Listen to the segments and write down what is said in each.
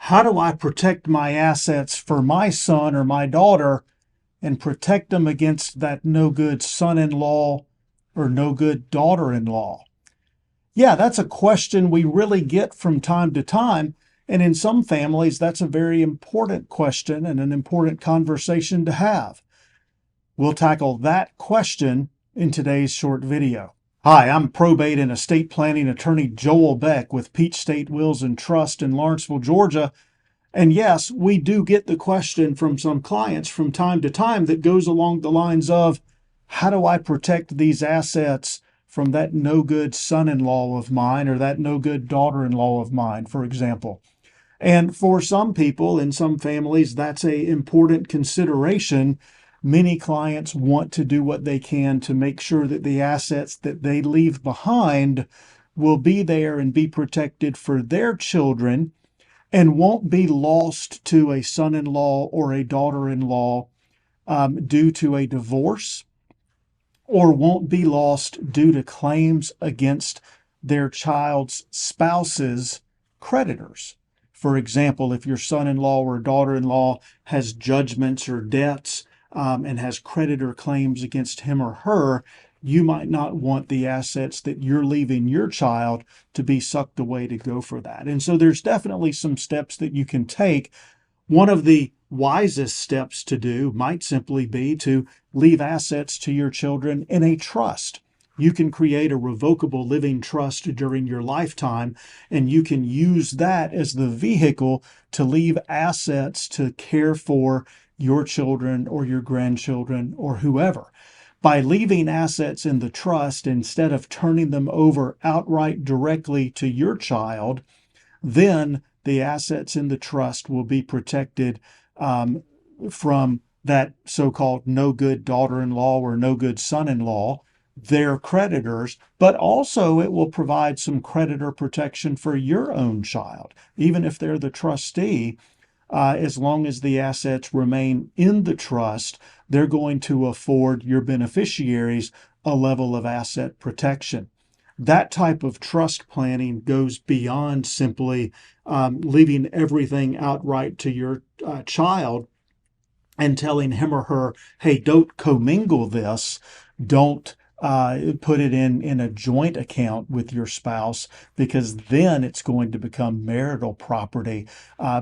How do I protect my assets for my son or my daughter and protect them against that no good son-in-law or no good daughter-in-law? Yeah, that's a question we really get from time to time. And in some families, that's a very important question and an important conversation to have. We'll tackle that question in today's short video. Hi, I'm probate and estate planning attorney Joel Beck with Peach State Wills and Trust in Lawrenceville, Georgia. And yes, we do get the question from some clients from time to time that goes along the lines of, how do I protect these assets from that no good son-in-law of mine or that no good daughter-in-law of mine, for example? And for some people in some families, that's an important consideration. Many clients want to do what they can to make sure that the assets that they leave behind will be there and be protected for their children and won't be lost to a son-in-law or a daughter-in-law due to a divorce, or won't be lost due to claims against their child's spouse's creditors. For example, if your son-in-law or daughter-in-law has judgments or debts and has creditor claims against him or her, you might not want the assets that you're leaving your child to be sucked away to go for that. And so there's definitely some steps that you can take. One of the wisest steps to do might simply be to leave assets to your children in a trust. You can create a revocable living trust during your lifetime, and you can use that as the vehicle to leave assets to care for your children or your grandchildren or whoever. By leaving assets in the trust instead of turning them over outright directly to your child, then the assets in the trust will be protected from that so-called no good daughter-in-law or no good son-in-law, their creditors, but also it will provide some creditor protection for your own child, even if they're the trustee. As long as the assets remain in the trust, they're going to afford your beneficiaries a level of asset protection. That type of trust planning goes beyond simply leaving everything outright to your child and telling him or her, hey, don't commingle this, don't put it in a joint account with your spouse, because then it's going to become marital property,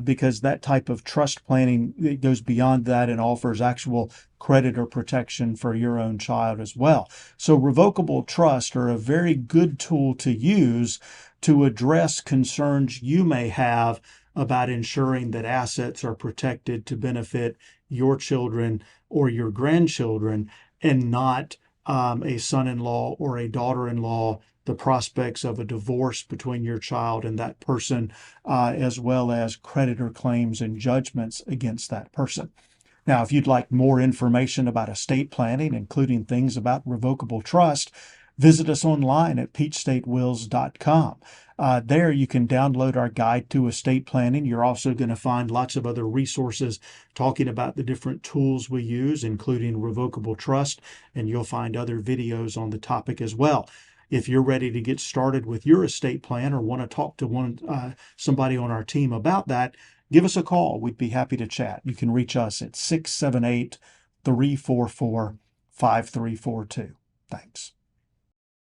because that type of trust planning, it goes beyond that and offers actual creditor protection for your own child as well. So revocable trusts are a very good tool to use to address concerns you may have about ensuring that assets are protected to benefit your children or your grandchildren, and not a son-in-law or a daughter-in-law, the prospects of a divorce between your child and that person, as well as creditor claims and judgments against that person. Now, if you'd like more information about estate planning, including things about revocable trust, visit us online at peachstatewills.com. There you can download our guide to estate planning. You're also going to find lots of other resources talking about the different tools we use, including revocable trust, and you'll find other videos on the topic as well. If you're ready to get started with your estate plan or want to talk to somebody on our team about that, give us a call. We'd be happy to chat. You can reach us at 678-344-5342. Thanks.